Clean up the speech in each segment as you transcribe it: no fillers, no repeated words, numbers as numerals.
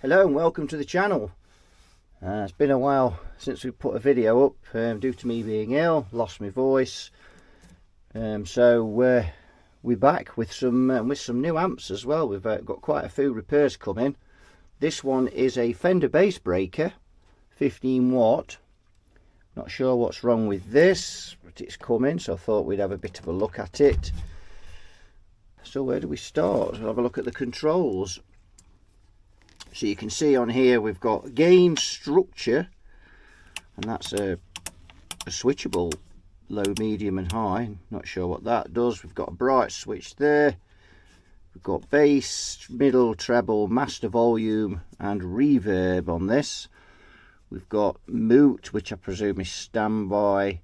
Hello and welcome to the channel. It's been a while since we put a video up due to me being ill, lost my voice. So we're back with some new amps as well. We've got quite a few repairs coming. This one is a Fender Bassbreaker, 15 watt. Not sure what's wrong with this, but it's coming, so I thought we'd have a bit of a look at it. So where do we start? We'll have a look at the controls. So you can see on here we've got gain structure, and that's a switchable low, medium and high. Not sure what that does. We've got a bright switch there. We've got bass, middle, treble, master volume and reverb on this. We've got mute, which I presume is standby,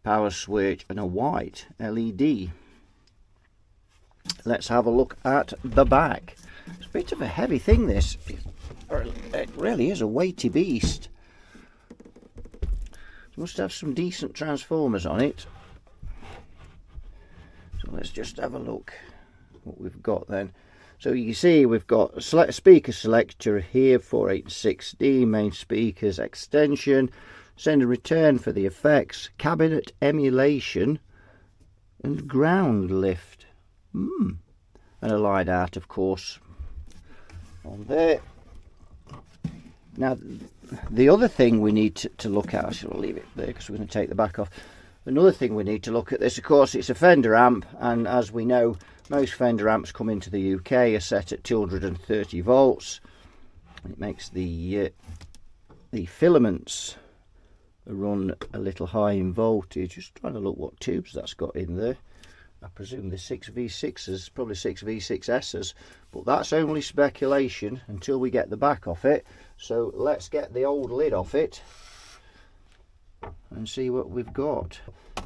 power switch and a white LED. Let's have a look at the back. It's a bit of a heavy thing, this. It really is a weighty beast. It must have some decent transformers on it. So let's just have a look what we've got then. So you can see we've got a speaker selector here, 486D, main speakers, extension, send and return for the effects, cabinet emulation and ground lift. And a line out, of course, on there. Now the other thing we need to look at, I shall leave it there because we're going to take the back off. Another thing we need to look at this, of course, it's a Fender amp, and as we know, most Fender amps come into the UK are set at 230 volts. It makes the filaments run a little high in voltage. Just trying to look what tubes that's got in there. I presume they're 6V6s, probably 6V6Ss, but that's only speculation until we get the back off it. So let's get the old lid off it and see what we've got.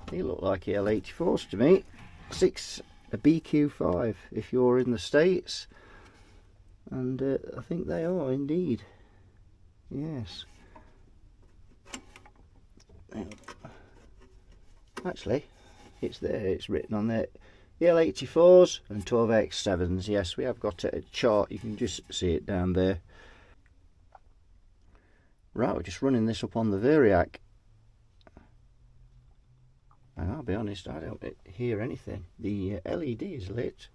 They look like EL84s to me. A BQ5 if you're in the States, and I think they are indeed. Yes. Actually, it's there, it's written on there, EL84s and 12X7s. Yes, we have got a chart, you can just see it down there. Right, we're just running this up on the Variac, and I'll be honest, I don't hear anything. The LED is lit.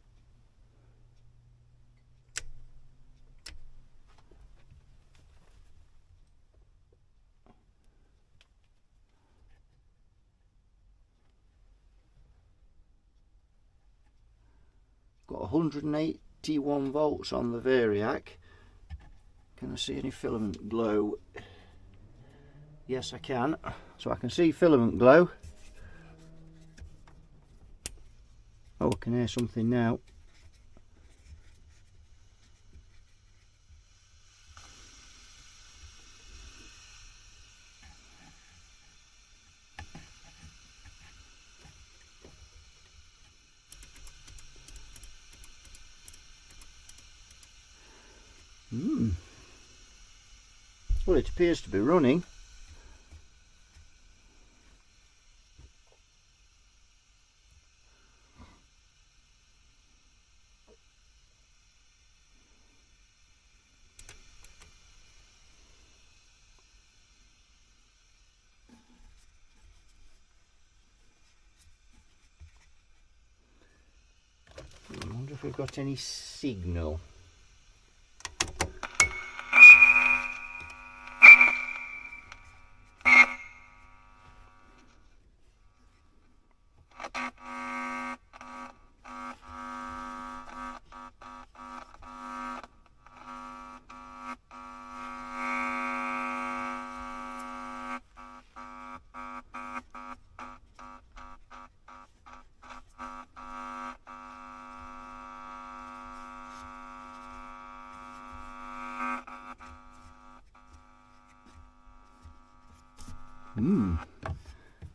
Got 181 volts on the Variac. Can I see any filament glow? Yes, I can. So I can see filament glow. Oh, I can hear something now. Well, it appears to be running. I wonder if we've got any signal.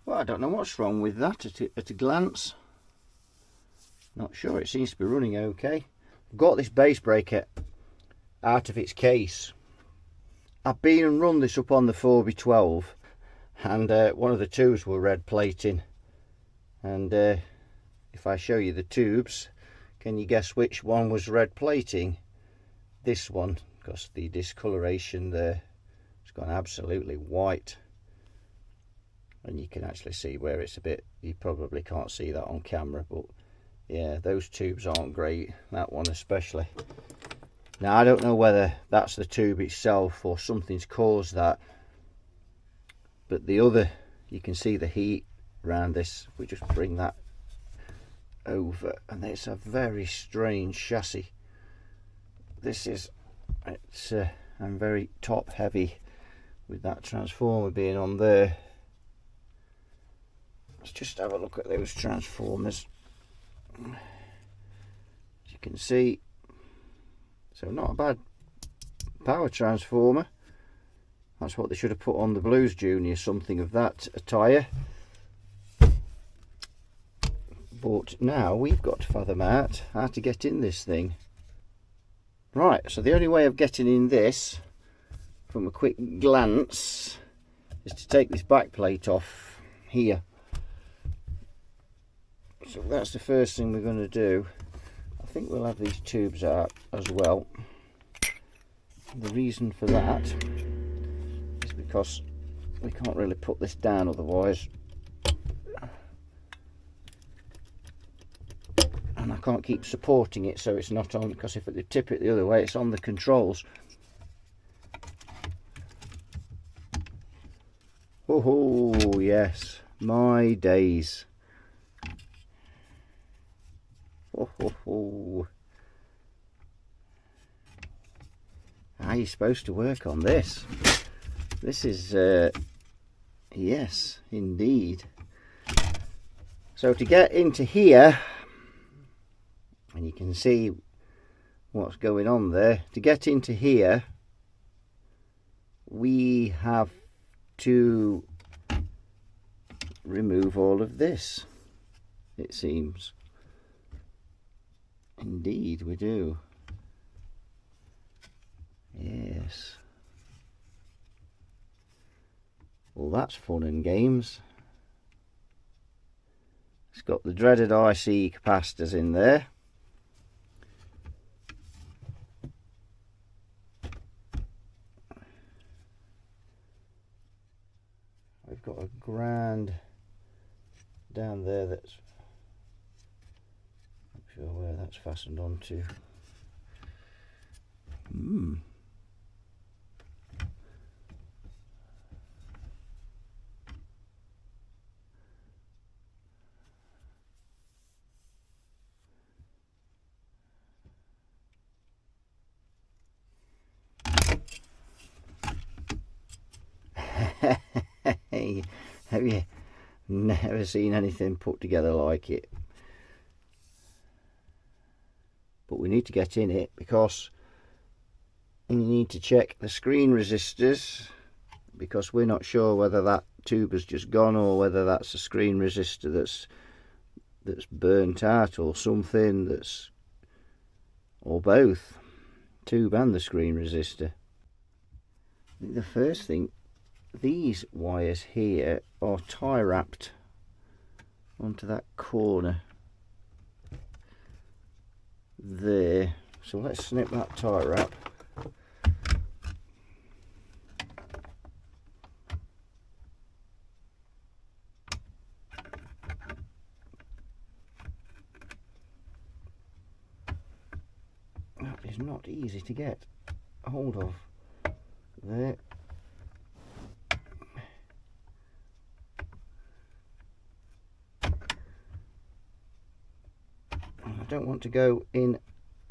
Well, I don't know what's wrong with that at a glance. Not sure, it seems to be running okay. I've got this Bassbreaker out of its case. I've been and run this up on the 4x12, and one of the tubes were red plating. And if I show you the tubes, can you guess which one was red plating? this one, because the discoloration there has gone absolutely white, and you can actually see where it's a bit, you probably can't see that on camera, but yeah, those tubes aren't great, that one especially. Now I don't know whether that's the tube itself or something's caused that, but the other, you can see the heat around this. If we just bring that over, and it's a very strange chassis. This is, it's I'm very top heavy with that transformer being on there. Let's just have a look at those transformers. As you can see, so not a bad power transformer. That's what they should have put on the Blues Junior, something of that attire. But now we've got to fathom out how to get in this thing. Right, so the only way of getting in this, from a quick glance, is to take this back plate off here. So that's the first thing we're going to do. I think we'll have these tubes out as well. The reason for that is because we can't really put this down otherwise, and I can't keep supporting it so it's not on, because if I tip it the other way it's on the controls. Oh yes, my days. Oh. How are you supposed to work on this? This is yes indeed. So to get into here, and you can see what's going on there, to get into here we have to remove all of this, it seems. Indeed we do. Yes. Well, that's fun and games. It's got the dreaded IC capacitors in there. We've got a ground down there that's, not sure where that's fastened onto. Hey, have you never seen anything put together like it? But we need to get in it because we need to check the screen resistors, because we're not sure whether that tube has just gone or whether that's a screen resistor that's burnt out or something, that's, or both, tube and the screen resistor. I think the first thing, these wires here are tie wrapped onto that corner there, so let's snip that tie wrap. That is not easy to get hold of there. I don't want to go in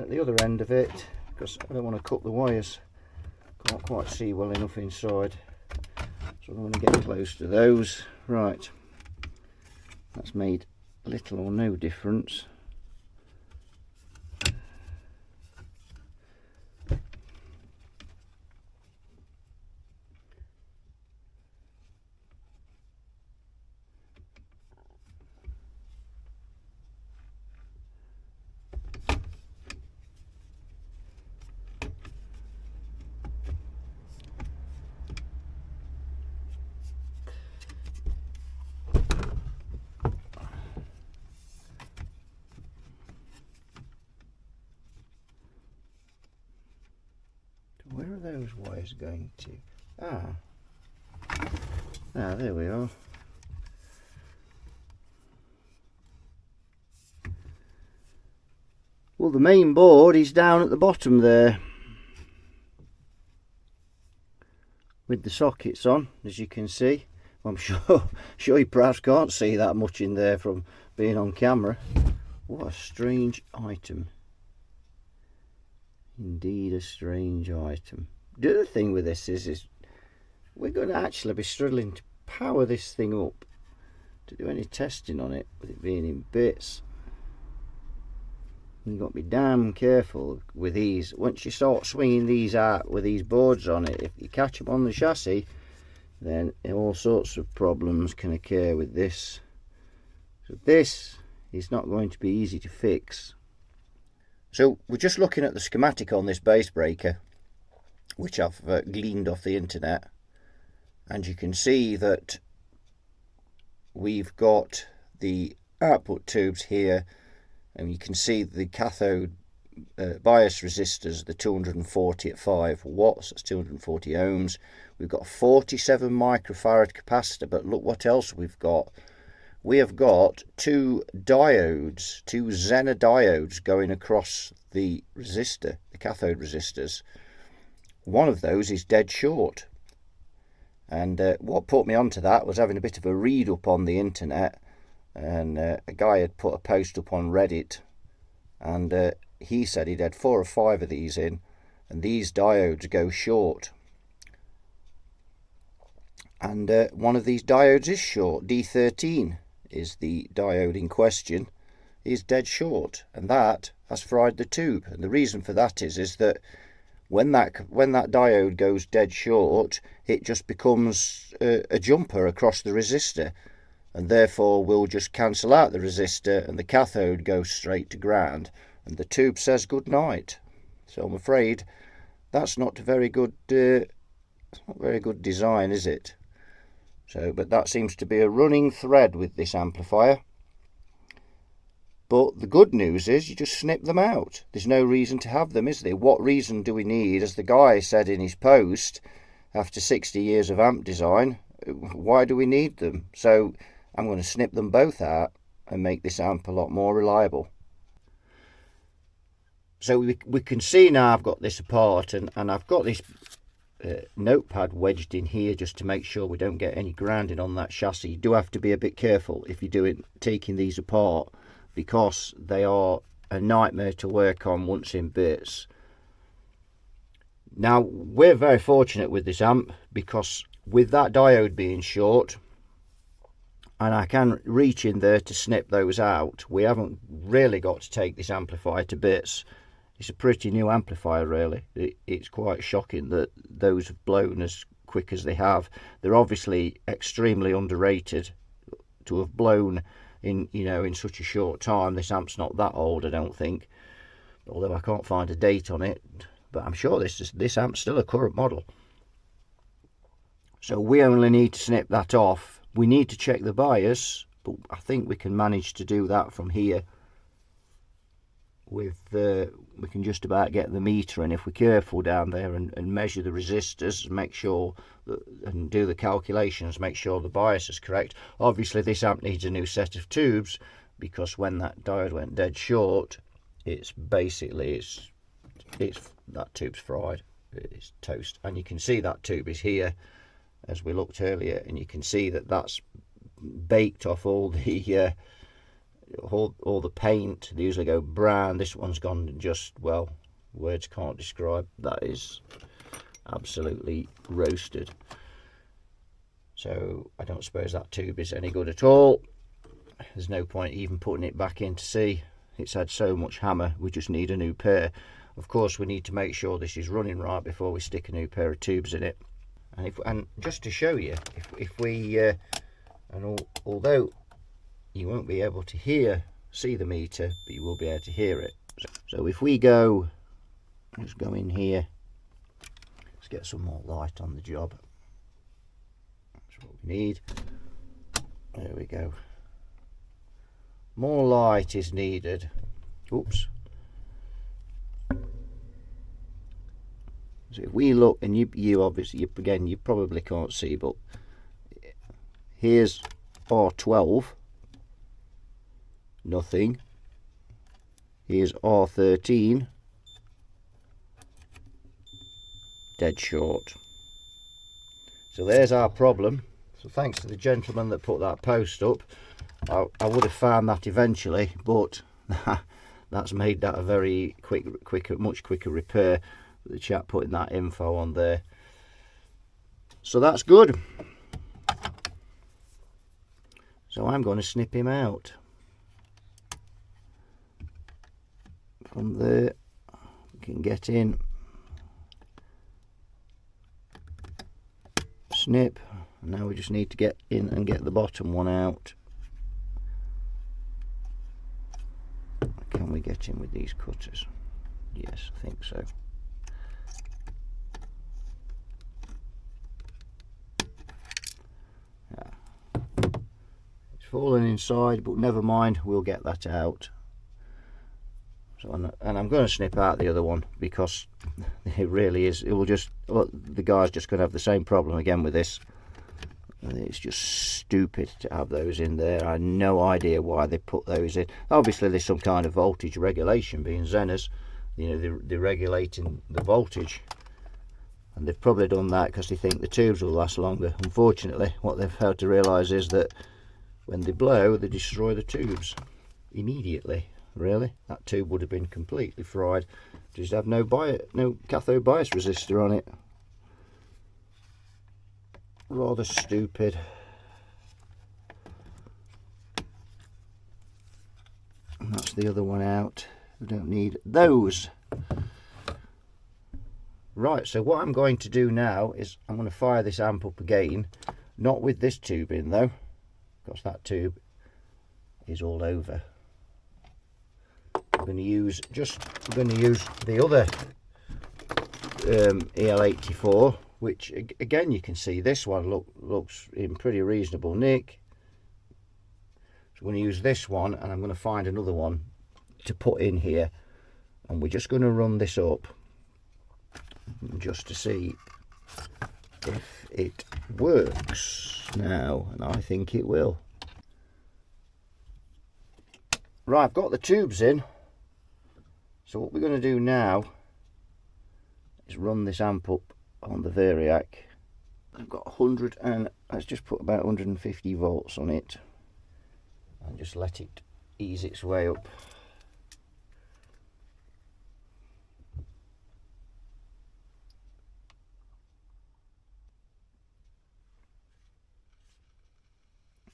at the other end of it because I don't want to cut the wires. Can't quite see well enough inside, so I don't want to get close to those. Right, that's made little or no difference. those wires going to? There we are. Well, the main board is down at the bottom there with the sockets on, as you can see. I'm sure you perhaps can't see that much in there from being on camera. What a strange item. Indeed, a strange item. The other thing with this is we're going to actually be struggling to power this thing up to do any testing on it with it being in bits. You've got to be damn careful with these. Once you start swinging these out with these boards on it, if you catch them on the chassis, then all sorts of problems can occur with this. So this is not going to be easy to fix. So we're just looking at the schematic on this Bassbreaker, which I've gleaned off the internet, and you can see that we've got the output tubes here, and you can see the cathode bias resistors, the 240 at 5 watts, that's 240 ohms. We've got a 47 microfarad capacitor, but look what else we've got. We have got two diodes, two Zener diodes going across the resistor, the cathode resistors. One of those is dead short. And what put me onto that was having a bit of a read up on the internet, and a guy had put a post up on Reddit, and he said he'd had 4 or 5 of these in, and these diodes go short. And one of these diodes is short. D13 is the diode in question, is dead short, and that has fried the tube. And the reason for that is that when that diode goes dead short, it just becomes a jumper across the resistor, and therefore will just cancel out the resistor, and the cathode goes straight to ground, and the tube says good night. So I'm afraid that's not a very good design, is it? So, but that seems to be a running thread with this amplifier. But the good news is you just snip them out. There's no reason to have them, is there? What reason do we need? As the guy said in his post, after 60 years of amp design, why do we need them? So I'm going to snip them both out and make this amp a lot more reliable. So we can see now I've got this apart, and I've got this notepad wedged in here just to make sure we don't get any grounding on that chassis. You do have to be a bit careful if you're taking these apart, because they are a nightmare to work on once in bits. Now we're very fortunate with this amp, because with that diode being short, and I can reach in there to snip those out, we haven't really got to take this amplifier to bits. It's a pretty new amplifier, really. It's quite shocking that those have blown as quick as they have. They're obviously extremely underrated to have blown in such a short time. This amp's not that old, I don't think, although I can't find a date on it, but I'm sure this amp's still a current model. So we only need to snip that off. We need to check the bias, but I think we can manage to do that from here. We can just about get the meter, and if we're careful down there and measure the resistors, make sure and do the calculations, make sure the bias is correct. Obviously this amp needs a new set of tubes, because when that diode went dead short, it's basically that tube's fried, it's toast. And you can see that tube is here, as we looked earlier, and you can see that that's baked off all the all the paint. They usually go brown. This one's gone just, well, words can't describe. That is absolutely roasted. So I don't suppose that tube is any good at all. There's no point even putting it back in to see. It's had so much hammer, we just need a new pair. Of course we need to make sure this is running right before we stick a new pair of tubes in it. And just to show you, if we although you won't be able to see the meter, but you will be able to hear it. So if we go, let's go in here, let's get some more light on the job. That's what we need. There we go. More light is needed. Oops. So if we look, and you obviously, again, you probably can't see, but here's R12, nothing. Here's R13, dead short. So there's our problem. So thanks to the gentleman that put that post up, I would have found that eventually, but that's made that a very much quicker repair. The chap putting that info on there. So that's good. So I'm going to snip him out. From there, we can get in. Snip. Now we just need to get in and get the bottom one out. Can we get in with these cutters? Yes, I think so. Yeah. It's fallen inside, but never mind, we'll get that out. So, and I'm going to snip out the other one because it really is, it will just, well, the guy's just going to have the same problem again with this. It's just stupid to have those in there. I have no idea why they put those in. Obviously there's some kind of voltage regulation, being Zeners, you know, they're regulating the voltage, and they've probably done that because they think the tubes will last longer. Unfortunately, what they've had to realise is that when they blow, they destroy the tubes immediately. Really, that tube would have been completely fried. Just have no cathode bias resistor on it. Rather stupid. And that's the other one out. We don't need those. Right, so what I'm going to do now is I'm going to fire this amp up again. Not with this tube in though, because that tube is all over. I'm going to use the other EL84, which again you can see this one looks in pretty reasonable nick. So I'm going to use this one, and I'm going to find another one to put in here, and we're just going to run this up just to see if it works now, and I think it will. Right, I've got the tubes in. So what we're going to do now is run this amp up on the Variac. I've got 100 and let's just put about 150 volts on it and just let it ease its way up.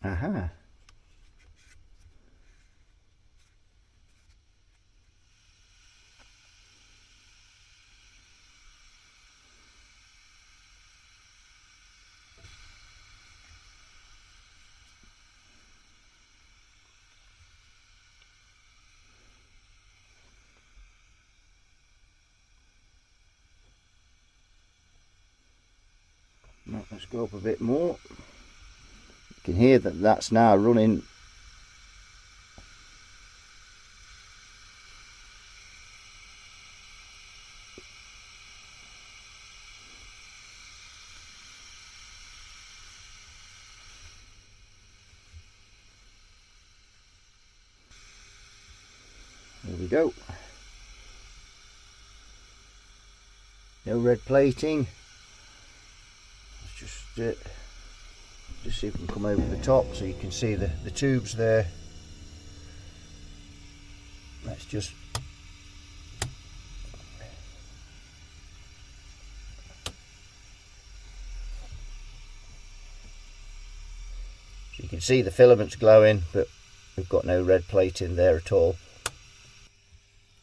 Aha. Now, let's go up a bit more. You can hear that that's now running. There we go. No red plating. Let's just see if we can come over the top so you can see the tubes there. Let's just so you can see the filaments glowing, but we've got no red plate in there at all.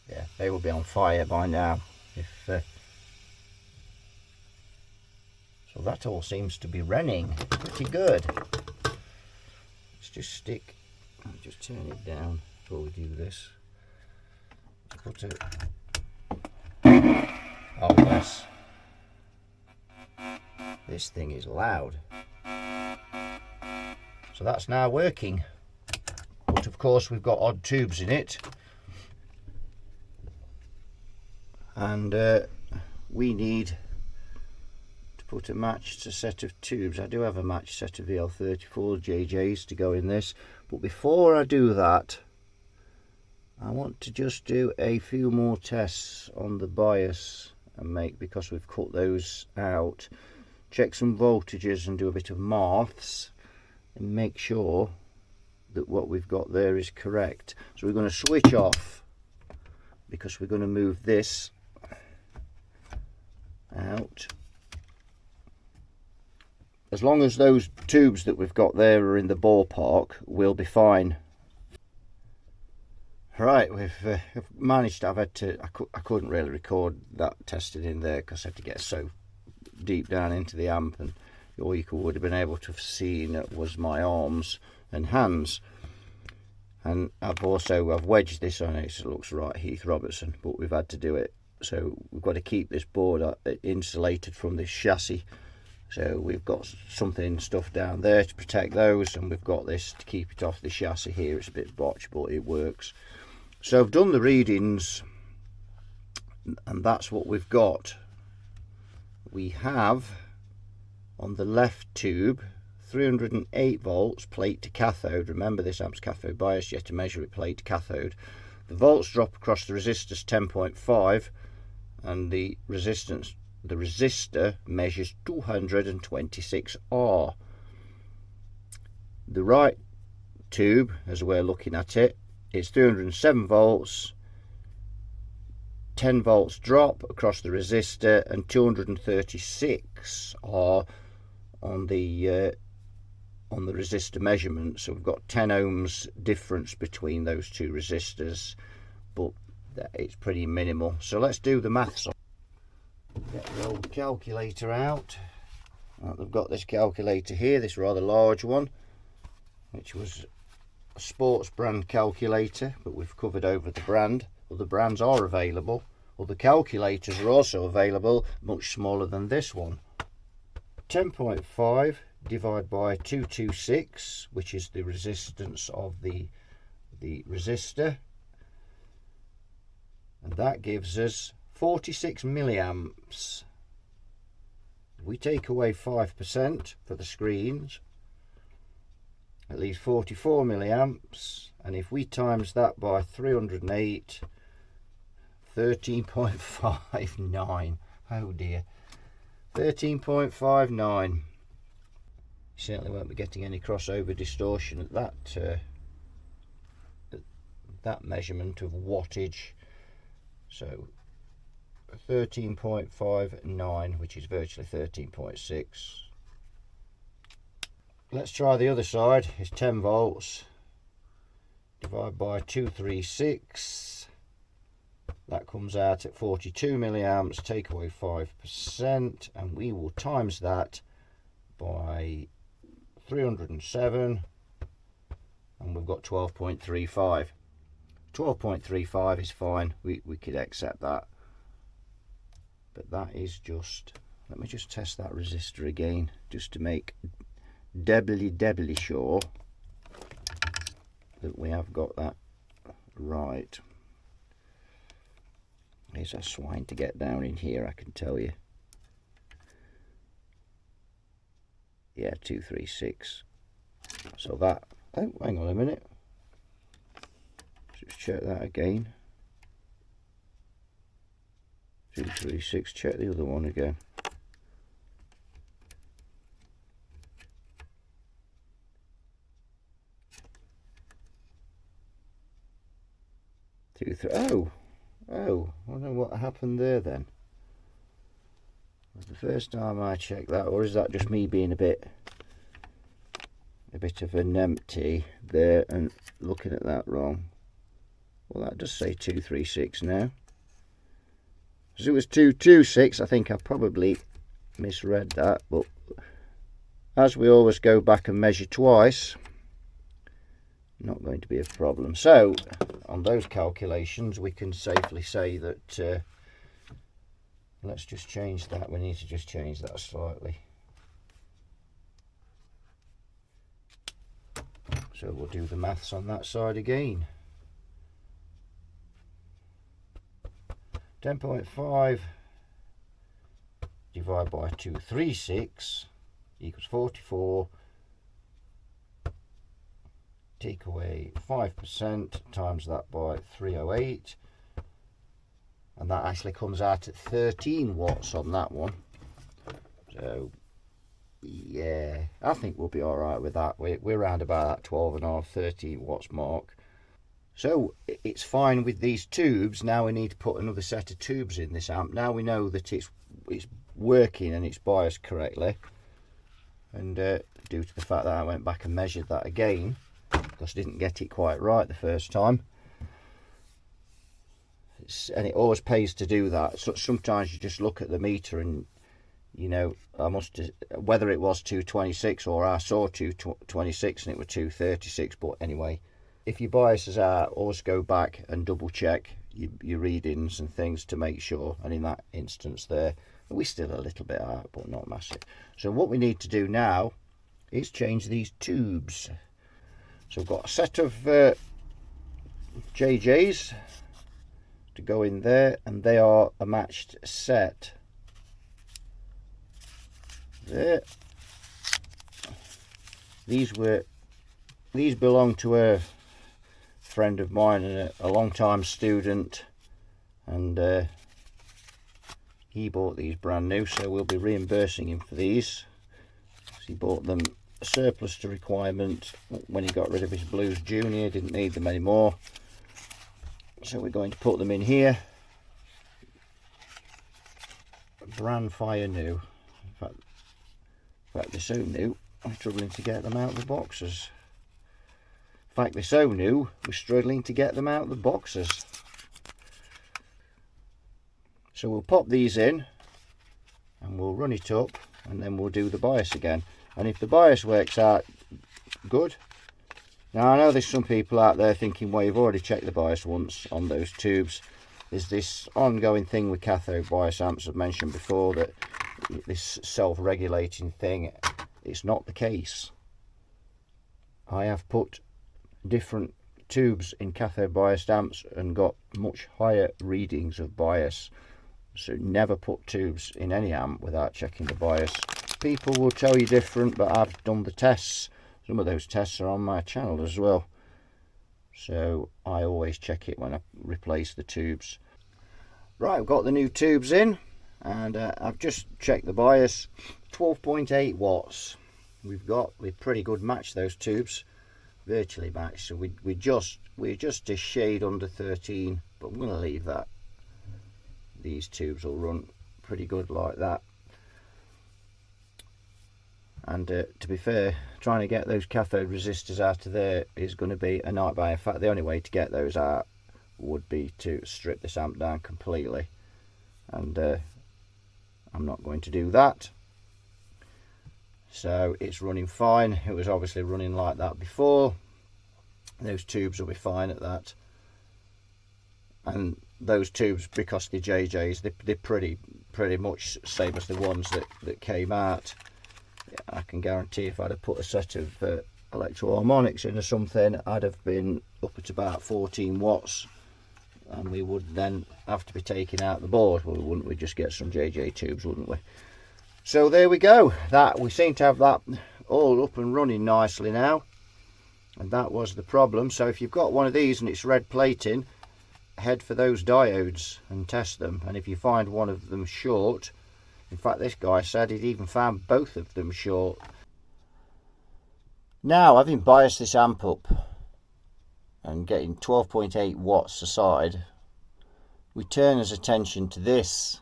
Yeah, they will be on fire by now. So that all seems to be running pretty good. Let's just just turn it down before we do this. Let's put it. Oh yes, this thing is loud. So that's now working, but of course we've got odd tubes in it, and we need put a matched set of tubes. I do have a matched set of VL34 JJs to go in this, but before I do that, I want to just do a few more tests on the bias and make, because we've cut those out, check some voltages and do a bit of maths and make sure that what we've got there is correct. So we're going to switch off, because we're going to move this out. As long as those tubes that we've got there are in the ballpark, we'll be fine. Right, we've managed to, I couldn't really record that tested in there because I had to get so deep down into the amp, and all you would have been able to have seen was my arms and hands. And I've wedged this on it, so it looks right Heath Robertson, but we've had to do it. So we've got to keep this board insulated from this chassis. So we've got stuff down there to protect those, and we've got this to keep it off the chassis here. It's a bit botched, but it works. So I've done the readings, and that's what we've got. We have on the left tube 308 volts plate to cathode. Remember, this amp's cathode bias, you have to measure it plate to cathode. The volts drop across the resistors 10.5, and the resistor measures 226 R. The right tube, as we're looking at it, is 307 volts, 10 volts drop across the resistor, and 236 R on the resistor measurement. So we've got 10 ohms difference between those two resistors, but it's pretty minimal. So let's do the maths. Get the old calculator out. I've got this calculator here, this rather large one, which was a sports brand calculator, but we've covered over the brand. Other brands are available. Other calculators are also available, much smaller than this one. 10.5 divided by 226, which is the resistance of the resistor, and that gives us 46 milliamps. We take away 5% for the screens, at least 44 milliamps, and if we times that by 308, 13.59. Oh dear, 13.59. Certainly won't be getting any crossover distortion at that measurement of wattage. So 13.59, which is virtually 13.6. Let's try the other side. It's 10 volts divided by 236. That comes out at 42 milliamps. Take away 5%, and we will times that by 307, and we've got 12.35. 12.35 is fine. We could accept that. But that is just, let me just test that resistor again, just to make doubly sure that we have got that right. There's a swine to get down in here, I can tell you. Yeah, 236. So that, oh, hang on a minute. Just check that again. 236, check the other one again. Oh, I don't know what happened there then. Was the first time I checked that, or is that just me being a bit of an empty there and looking at that wrong? Well, that does say 236 now. So it was 226. I think I probably misread that, but as we always go back and measure twice, not going to be a problem. So on those calculations we can safely say that let's just change that. We need to just change that slightly. So we'll do the maths on that side again. 10.5 divided by 236 equals 44. Take away 5%, times that by 308, and that actually comes out at 13 watts on that one. So yeah, I think we'll be all right with that. We're around about that 12.5, 13 watts mark. So it's fine with these tubes. Now we need to put another set of tubes in this amp. Now we know that it's working and it's biased correctly, and due to the fact that I went back and measured that again, because I didn't get it quite right the first time, and it always pays to do that. So sometimes you just look at the meter and, you know, I must, whether it was 226 or I saw 226 and it was 236, but anyway, if your biases are, always go back and double check your readings and things to make sure. And in that instance there, we're still a little bit out, but not massive. So what we need to do now is change these tubes. So I've got a set of JJs to go in there, and they are a matched set. There. These belong to a friend of mine and a long-time student, and he bought these brand new, so we'll be reimbursing him for these. He bought them surplus to requirement when he got rid of his Blues Junior, didn't need them anymore, so we're going to put them in here, brand fire new. In fact they're so new I'm struggling to get them out of the boxes. In fact, they're so new we're struggling to get them out of the boxes. So we'll pop these in and we'll run it up, and then we'll do the bias again. And if the bias works out good, now I know there's some people out there thinking, well, you've already checked the bias once on those tubes. There's this ongoing thing with cathode bias amps I've mentioned before, that this self-regulating thing. It's not the case. I have put different tubes in cathode biased amps and got much higher readings of bias. So never put tubes in any amp without checking the bias. People will tell you different, but I've done the tests. Some of those tests are on my channel as well. So I always check it when I replace the tubes. Right, I've got the new tubes in, and I've just checked the bias. 12.8 watts. We're pretty good match, those tubes, virtually matched. So we're just a shade under 13, but I'm going to leave that. These tubes will run pretty good like that. And to be fair, trying to get those cathode resistors out of there is going to be a nightmare. In fact, the only way to get those out would be to strip this amp down completely, and I'm not going to do that. So it's running fine. It was obviously running like that before. Those tubes will be fine at that. And those tubes, because they're JJs, they're pretty much same as the ones that came out. I can guarantee if I'd have put a set of electro harmonics in or something, I'd have been up at about 14 watts, and we would then have to be taking out the board. Well, wouldn't we just get some JJ tubes, wouldn't we? So there we go. That we seem to have that all up and running nicely now, and that was the problem. So if you've got one of these and it's red plating, head for those diodes and test them. And if you find one of them short, in fact this guy said he'd even found both of them short. Now, having biased this amp up and getting 12.8 watts aside, we turn his attention to this,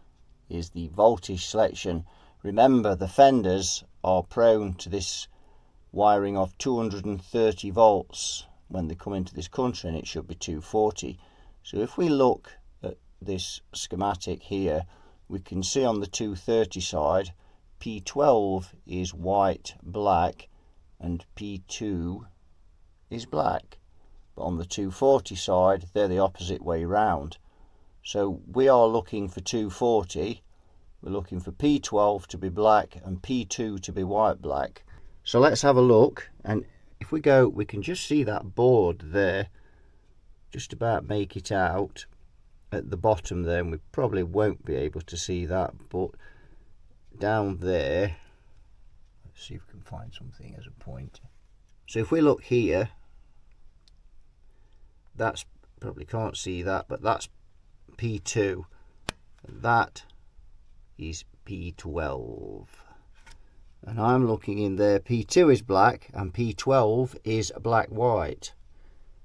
is the voltage selection. Remember, the Fenders are prone to this wiring of 230 volts when they come into this country, and it should be 240. So if we look at this schematic here, we can see on the 230 side, P12 is white, black, and P2 is black. But on the 240 side, they're the opposite way round. So we are looking for 240. We're looking for P12 to be black and P2 to be white black. So let's have a look, and if we go, we can just see that board there, just about make it out at the bottom there, and we probably won't be able to see that, but down there. Let's see if we can find something as a pointer. So if we look here, that's, probably can't see that, but that's P2. And that is P12. And I'm looking in there, P2 is black and P12 is black white.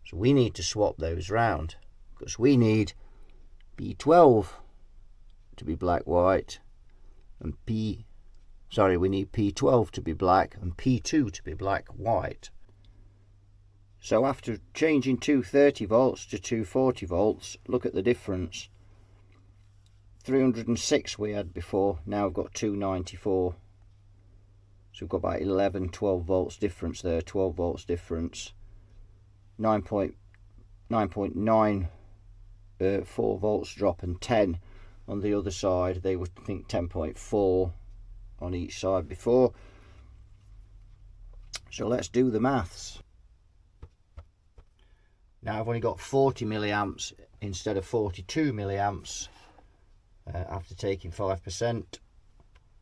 So we need to swap those round, because we need P12 to be black white and we need P12 to be black and P2 to be black white. So after changing 230 volts to 240 volts, look at the difference. 306 we had before, now we've got 294. So we've got about 12 volts difference there, 12 volts difference. 9.94 volts drop and 10 on the other side. They would think 10.4 on each side before. So let's do the maths. Now I've only got 40 milliamps instead of 42 milliamps after taking 5%,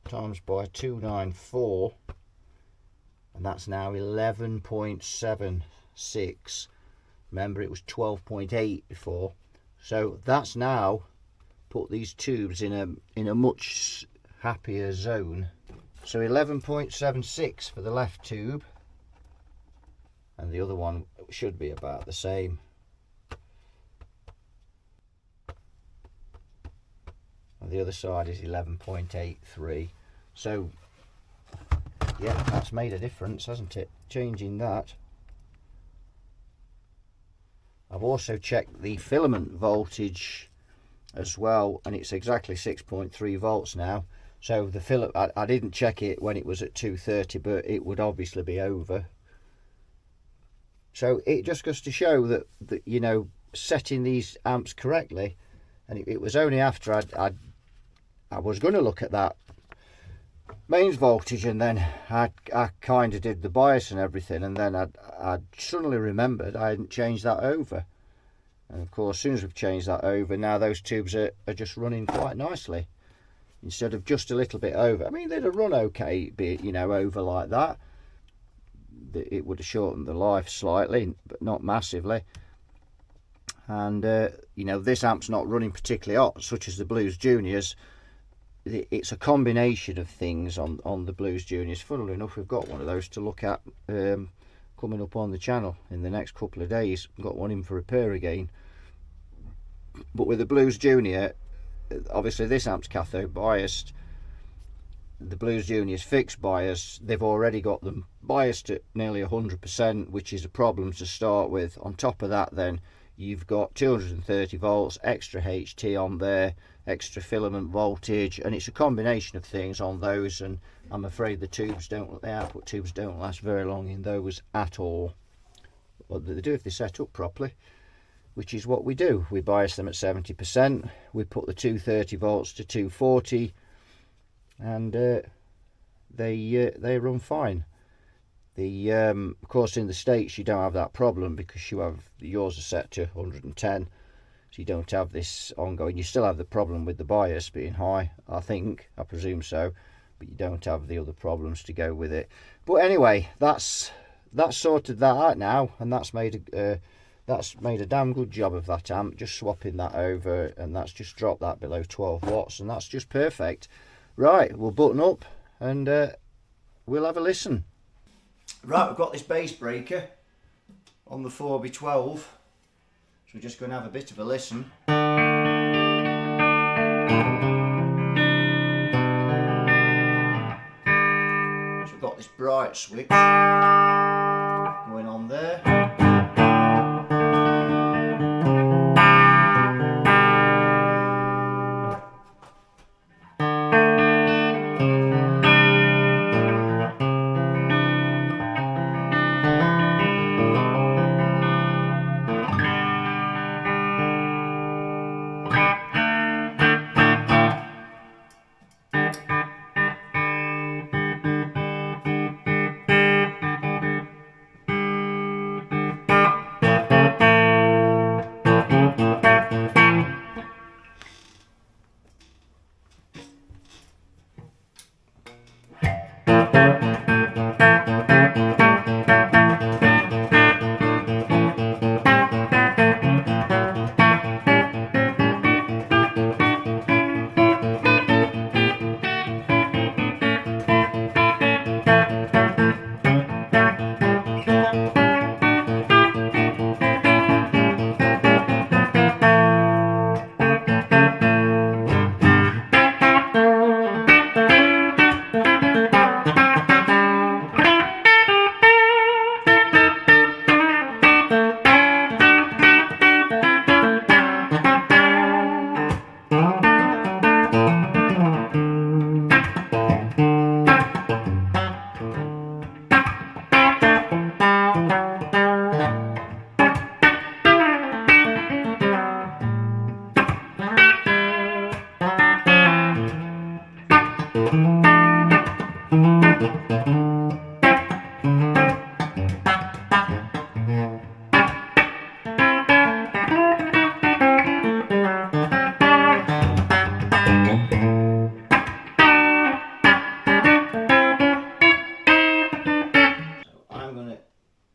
times by 294, and that's now 11.76. Remember, it was 12.8 before. So that's now put these tubes in a much happier zone. So 11.76 for the left tube, and the other one should be about the same. And the other side is 11.83. So yeah, that's made a difference, hasn't it? Changing that. I've also checked the filament voltage as well, and it's exactly 6.3 volts now. So the filament, I didn't check it when it was at 230, but it would obviously be over. So it just goes to show that you know, setting these amps correctly, and it was only after I was going to look at that mains voltage, and then I kind of did the bias and everything, and then I suddenly remembered I hadn't changed that over. And of course, as soon as we've changed that over, now those tubes are just running quite nicely, instead of just a little bit over. I mean, they'd have run okay, be it, you know, over like that. It would have shortened the life slightly, but not massively. And you know, this amp's not running particularly hot, such as the Blues Juniors. It's a combination of things on the Blues Juniors. Funnily enough, we've got one of those to look at coming up on the channel in the next couple of days. We've got one in for repair again. But with the Blues Junior, obviously this amp's cathode biased. The Blues Juniors fixed bias. They've already got them biased at nearly 100%, which is a problem to start with. On top of that, then you've got 230 volts, extra HT on there, extra filament voltage, and it's a combination of things on those. And I'm afraid the output tubes don't last very long in those at all. Well, they do if they're set up properly, which is what we do. We bias them at 70%. We put the 230 volts to 240, and they run fine. Of course, in the States you don't have that problem, because yours are set to 110, so you don't have this ongoing. You still have the problem with the bias being high, I presume so, but you don't have the other problems to go with it. But anyway, that's sorted that out now, and that's made a damn good job of that amp, just swapping that over, and that's just dropped that below 12 watts, and that's just perfect. Right, we'll button up and we'll have a listen. Right, we've got this Bassbreaker on the 4x12, so we're just going to have a bit of a listen. So we've got this bright switch going on there.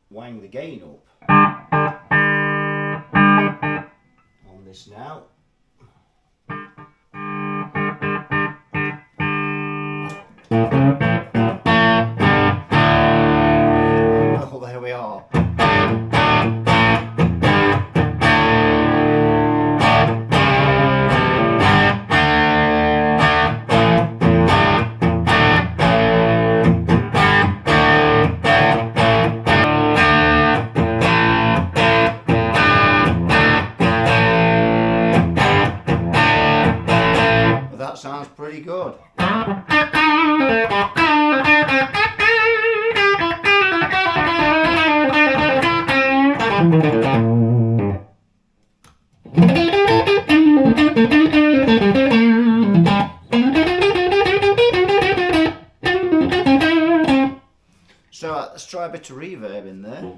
Wang the gain up on this now. Oh, there we are. That sounds pretty good. So let's try a bit of reverb in there.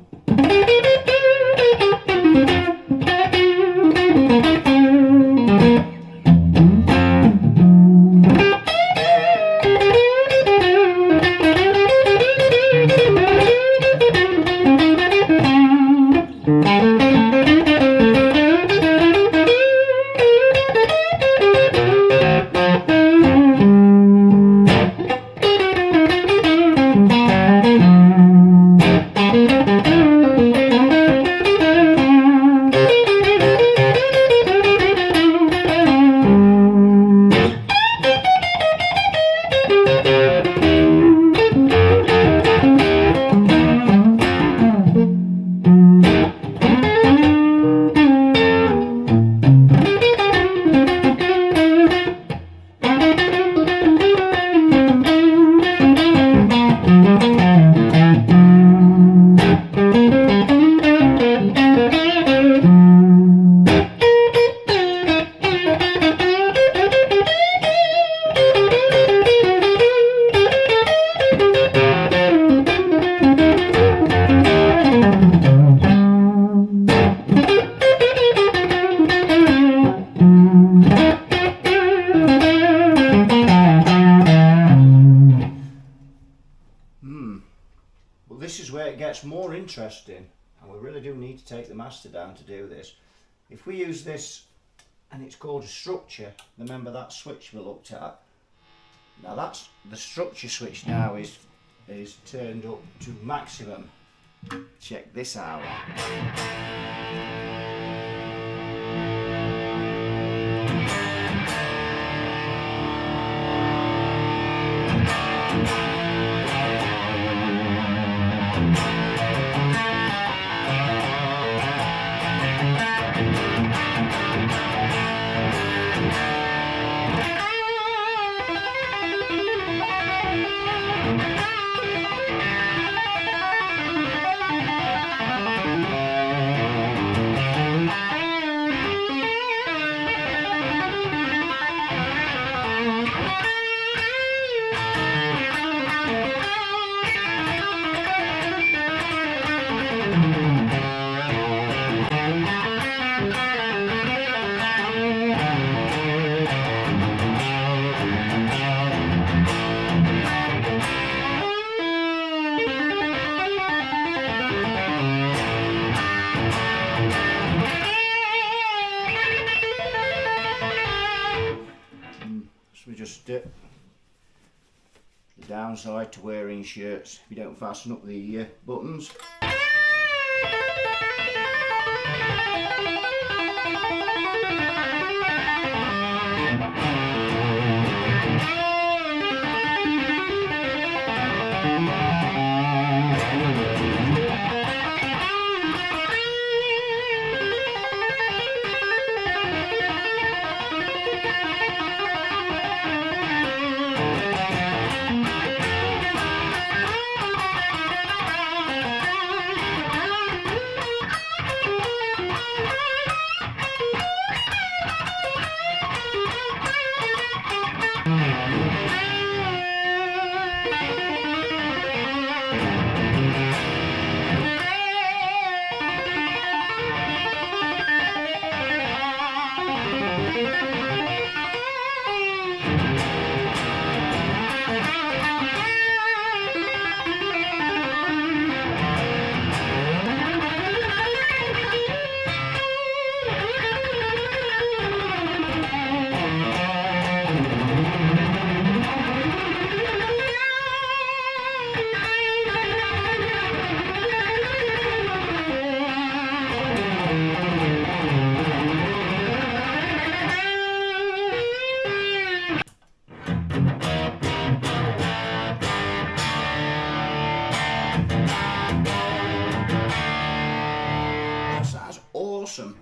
Well, this is where it gets more interesting, and we really do need to take the master down to do this. If we use this, and it's called a structure, remember that switch we looked at? Now that's the structure switch now is turned up to maximum. Check this out. The downside to wearing shirts if you don't fasten up the buttons. That's awesome.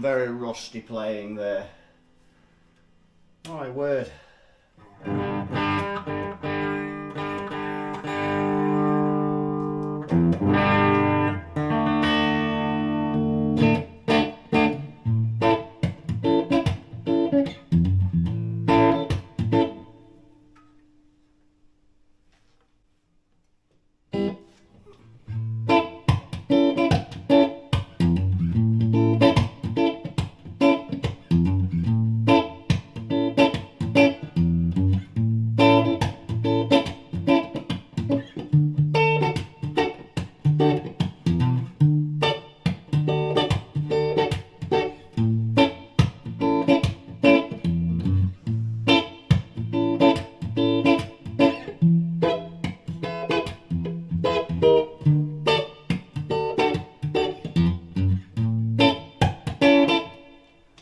Very rusty playing there. My word.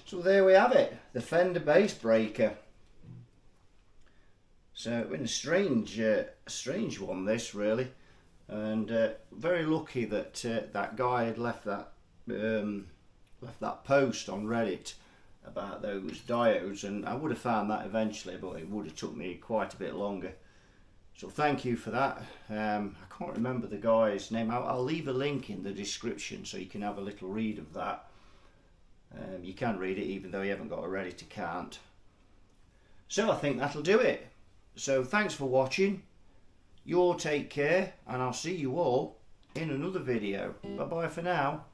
So there we have it, the Fender Bassbreaker. So it's been a strange one, this, really, and very lucky that that guy had left that post on Reddit about those diodes, and I would have found that eventually, but it would have took me quite a bit longer. So thank you for that. I can't remember the guy's name. I'll leave a link in the description so you can have a little read of that. You can read it even though you haven't got a Reddit account. So I think that'll do it. So thanks for watching. You all take care, and I'll see you all in another video. Bye bye for now.